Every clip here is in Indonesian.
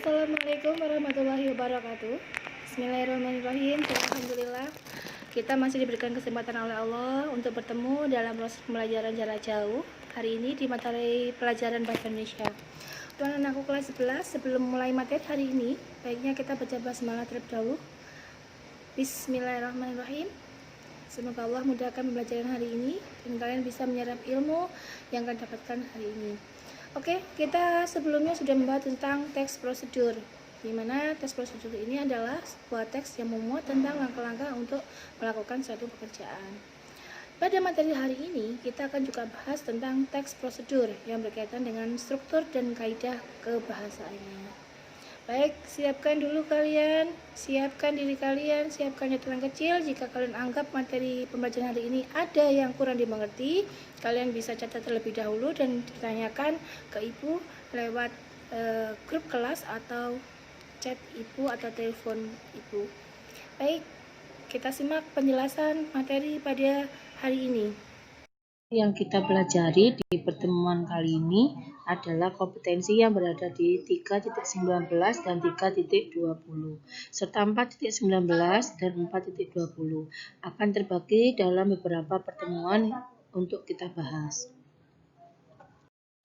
Assalamualaikum warahmatullahi wabarakatuh. Bismillahirrahmanirrahim. Alhamdulillah, kita masih diberikan kesempatan oleh Allah untuk bertemu dalam proses pembelajaran jarak jauh hari ini di materi pelajaran Bahasa Indonesia. Untuk anakku kelas 11, sebelum mulai materi hari ini, baiknya kita baca basmalah terlebih dahulu. Bismillahirrahmanirrahim. Semoga Allah mudahkan pembelajaran hari ini dan kalian bisa menyerap ilmu yang kalian dapatkan hari ini. Oke, kita sebelumnya sudah membahas tentang teks prosedur, di mana teks prosedur ini adalah sebuah teks yang memuat tentang langkah-langkah untuk melakukan suatu pekerjaan. Pada materi hari ini, kita akan juga bahas tentang teks prosedur yang berkaitan dengan struktur dan kaidah kebahasaannya. Baik, siapkan dulu kalian, siapkan diri kalian, siapkan catatan kecil. Jika kalian anggap materi pembelajaran hari ini ada yang kurang dimengerti, kalian bisa catat terlebih dahulu dan ditanyakan ke ibu lewat grup kelas atau chat ibu atau telepon ibu. Baik, kita simak penjelasan materi pada hari ini. Yang kita pelajari di pertemuan kali ini adalah kompetensi yang berada di 3.19 dan 3.20 serta 4.19 dan 4.20 akan terbagi dalam beberapa pertemuan untuk kita bahas.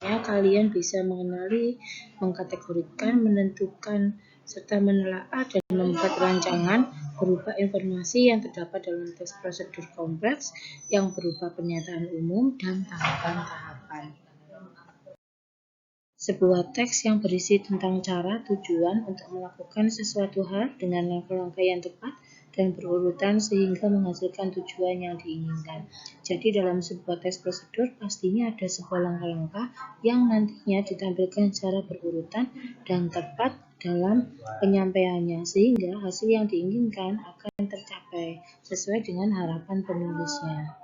Kalian bisa mengenali, mengkategorikan, menentukan, serta menelaah dan membuat rancangan berupa informasi yang terdapat dalam teks prosedur kompleks yang berupa pernyataan umum dan tahapan-tahapan. Sebuah teks yang berisi tentang cara, tujuan untuk melakukan sesuatu hal dengan langkah-langkah yang tepat dan berurutan sehingga menghasilkan tujuan yang diinginkan. Jadi dalam sebuah teks prosedur pastinya ada sebuah langkah-langkah yang nantinya ditampilkan secara berurutan dan tepat dalam penyampaiannya sehingga hasil yang diinginkan akan tercapai sesuai dengan harapan penulisnya.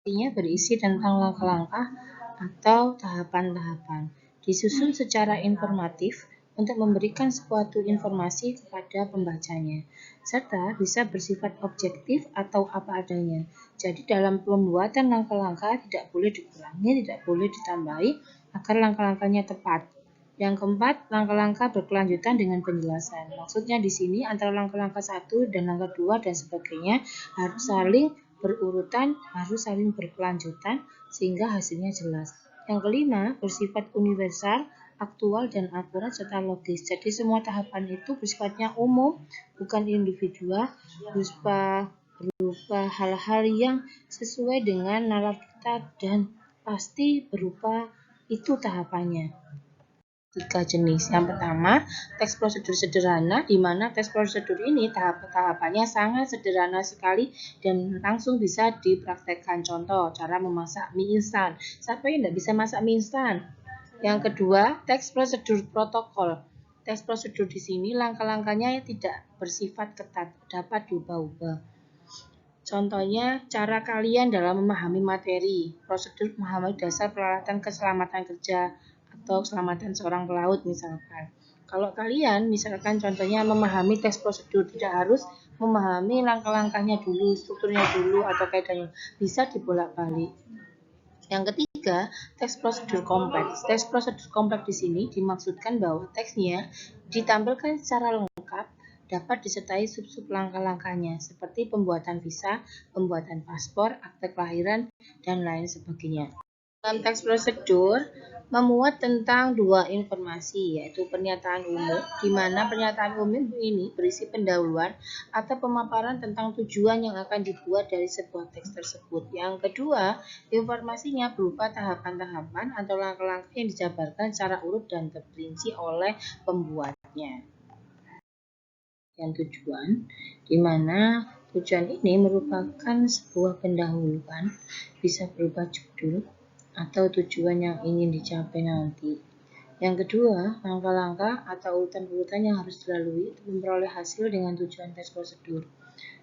Artinya berisi tentang langkah-langkah atau tahapan-tahapan disusun secara informatif untuk memberikan suatu informasi kepada pembacanya, serta bisa bersifat objektif atau apa adanya. Jadi dalam pembuatan langkah-langkah tidak boleh dikurangi, tidak boleh ditambahi agar langkah-langkahnya tepat. Yang keempat, langkah-langkah berkelanjutan dengan penjelasan. Maksudnya di sini antara langkah-langkah 1 dan langkah 2 dan sebagainya harus saling berurutan, harus saling berkelanjutan sehingga hasilnya jelas. Yang kelima, bersifat universal, aktual, dan akurat serta logis. Jadi semua tahapan itu bersifatnya umum, bukan individual, berupa hal-hal yang sesuai dengan nalar kita dan pasti berupa itu tahapannya. 3 jenis. Yang pertama, teks prosedur sederhana, di mana teks prosedur ini tahapannya sangat sederhana sekali dan langsung bisa dipraktekkan. Contoh, cara memasak mie instan. Siapa yang tidak bisa masak mie instan? Yang kedua, teks prosedur protokol. Teks prosedur di sini langkah-langkahnya tidak bersifat ketat, dapat diubah-ubah. Contohnya, cara kalian dalam memahami materi, prosedur memahami dasar peralatan keselamatan kerja, atau keselamatan seorang pelaut misalkan. Kalau kalian misalkan contohnya memahami teks prosedur, tidak harus memahami langkah-langkahnya dulu, strukturnya dulu atau kaidahnya, bisa dibolak-balik. Yang ketiga, teks prosedur kompleks. Teks prosedur kompleks di sini dimaksudkan bahwa teksnya ditampilkan secara lengkap, dapat disertai sub-sub langkah-langkahnya seperti pembuatan visa, pembuatan paspor, akte kelahiran, dan lain sebagainya. Dalam teks prosedur memuat tentang 2 informasi, yaitu pernyataan umum, di mana pernyataan umum ini berisi pendahuluan atau pemaparan tentang tujuan yang akan dibuat dari sebuah teks tersebut. Yang kedua, informasinya berupa tahapan-tahapan atau langkah-langkah yang dijabarkan secara urut dan terperinci oleh pembuatnya. Yang tujuan, di mana tujuan ini merupakan sebuah pendahuluan, bisa berupa judul, atau tujuan yang ingin dicapai nanti. Yang kedua, langkah-langkah atau urutan-urutan yang harus dilalui untuk memperoleh hasil dengan tujuan teks prosedur.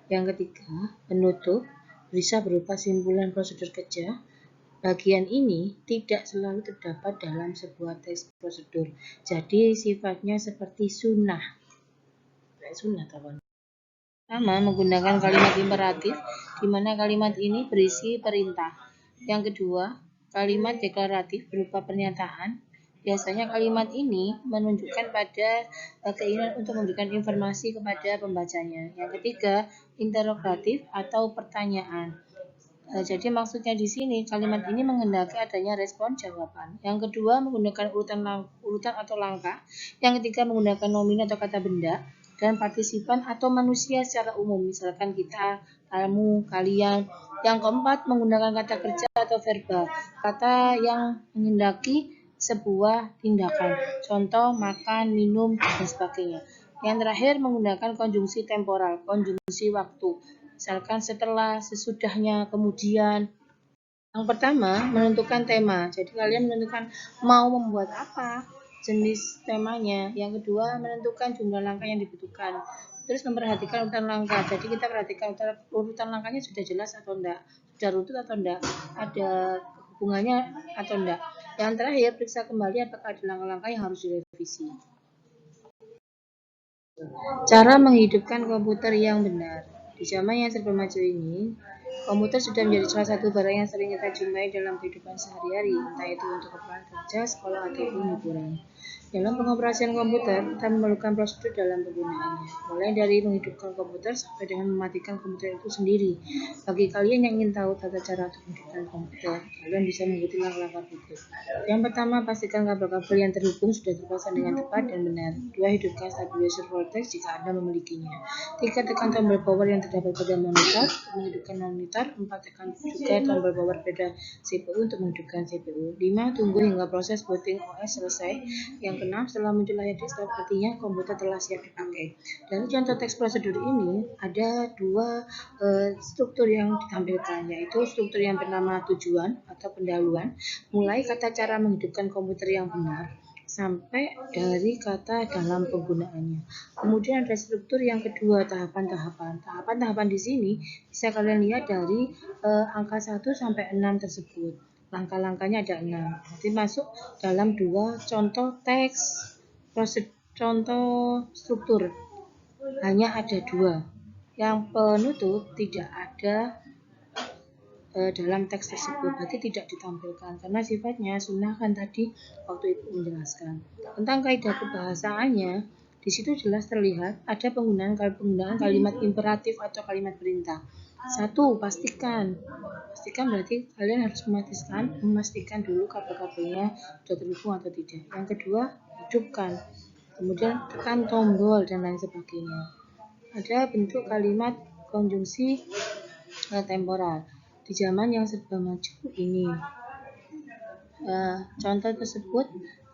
Yang ketiga, penutup bisa berupa simpulan prosedur kerja. Bagian ini tidak selalu terdapat dalam sebuah teks prosedur. Jadi sifatnya seperti sunnah. Pertama, menggunakan kalimat imperatif, di mana kalimat ini berisi perintah. Yang kedua, kalimat deklaratif berupa pernyataan. Biasanya kalimat ini menunjukkan pada keinginan untuk memberikan informasi kepada pembacanya. Yang ketiga, interrogatif atau pertanyaan. Jadi maksudnya di sini kalimat ini menghendaki adanya respon jawaban. Yang kedua menggunakan urutan atau langkah. Yang ketiga menggunakan nominal atau kata benda dan partisipan atau manusia secara umum, misalkan kita, kamu, kalian. Yang keempat menggunakan kata kerja atau verbal, kata yang menghendaki sebuah tindakan. Contoh makan, minum, dan sebagainya. Yang terakhir menggunakan konjungsi temporal, konjungsi waktu. Misalkan setelah, sesudahnya, kemudian. Yang pertama, menentukan tema. Jadi kalian menentukan mau membuat apa, jenis temanya. Yang kedua, menentukan jumlah langkah yang dibutuhkan. Terus memperhatikan urutan langkah. Jadi kita perhatikan urutan langkahnya sudah jelas atau enggak, sudah runtut atau enggak, ada hubungannya atau enggak. Yang terakhir, periksa kembali apakah ada langkah-langkah yang harus direvisi. Cara menghidupkan komputer yang benar. Di zaman yang serba maju ini, komputer sudah menjadi salah satu barang yang sering kita jumpai dalam kehidupan sehari-hari, entah itu untuk keperluan kerja, sekolah, ataupun hiburan. Dalam pengoperasian komputer, kita memerlukan prosedur dalam penggunaannya, mulai dari menghidupkan komputer sampai dengan mematikan komputer itu sendiri. Bagi kalian yang ingin tahu tata cara untuk menghidupkan komputer, kalian bisa mengikuti langkah-langkah berikut. Yang pertama, pastikan kabel-kabel yang terhubung sudah terpasang dengan tepat dan benar. 2. Hidupkan stabilizer voltage jika Anda memilikinya. 3. Tekan tombol power yang terdapat pada monitor untuk menghidupkan monitor. 4. Tekan juga tombol power pada CPU untuk menghidupkan CPU. 5. Tunggu hingga proses booting OS selesai. Yang keenam, setelah muncul layar desktop, artinya komputer telah siap dipakai. Dari contoh teks prosedur ini, ada dua struktur yang ditampilkan, yaitu struktur yang bernama tujuan atau pendahuluan, mulai kata cara menghidupkan komputer yang benar, sampai dari kata dalam penggunaannya. Kemudian ada struktur yang kedua, tahapan-tahapan. Tahapan-tahapan di sini bisa kalian lihat dari angka 1 sampai 6 tersebut. Langkah-langkahnya ada 6. Nanti masuk dalam dua contoh teks, contoh struktur. Hanya ada 2. Yang penutup tidak ada dalam teks tersebut, berarti tidak ditampilkan karena sifatnya sunnah kan tadi waktu itu menjelaskan. Tentang kaidah kebahasaannya, di situ jelas terlihat ada penggunaan kalimat imperatif atau kalimat perintah. 1. Pastikan berarti kalian harus memastikan dulu kabel-kabelnya sudah terhubung atau tidak. Yang kedua, hidupkan, kemudian tekan tombol dan lain sebagainya. Ada bentuk kalimat konjungsi temporal di zaman yang serba maju ini. Contoh tersebut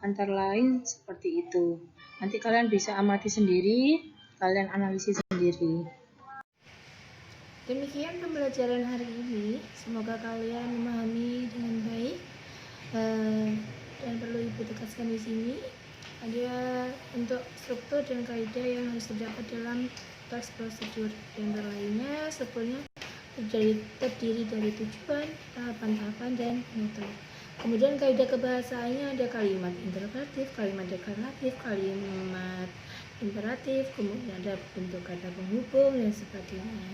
antara lain seperti itu. Nanti kalian bisa amati sendiri, kalian analisis sendiri. Demikian pembelajaran hari ini. Semoga kalian memahami dengan baik. Dan perlu Ibu tegaskan di sini ada untuk struktur dan kaidah yang harus terdapat dalam teks prosedur. Yang lainnya strukturnya terdiri dari tujuan, tahapan-tahapan, dan metode. Kemudian kaidah kebahasaannya ada kalimat interrogatif, kalimat deklaratif, kalimat imperatif, kemudian ada bentuk kata penghubung dan sebagainya.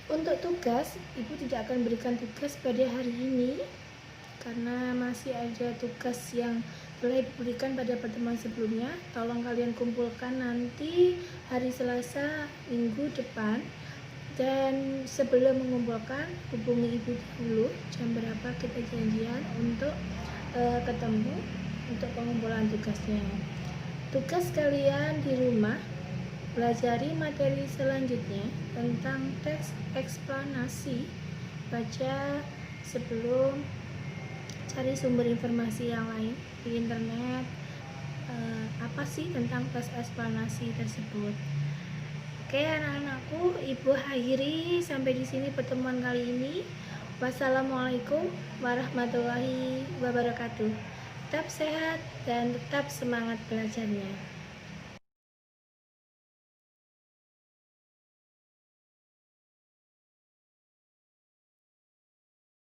Untuk tugas, Ibu tidak akan berikan tugas pada hari ini karena masih ada tugas yang telah diberikan pada pertemuan sebelumnya. Tolong kalian kumpulkan nanti hari Selasa minggu depan. Dan sebelum mengumpulkan, hubungi Ibu dulu jam berapa kita janjian untuk ketemu untuk pengumpulan tugasnya. Tugas kalian di rumah, pelajari materi selanjutnya tentang teks eksplanasi. Baca sebelum cari sumber informasi yang lain di internet, apa sih tentang teks eksplanasi tersebut. Oke anak-anakku, Ibu akhiri sampai di sini pertemuan kali ini. Wassalamualaikum warahmatullahi wabarakatuh. Tetap sehat dan tetap semangat belajarnya.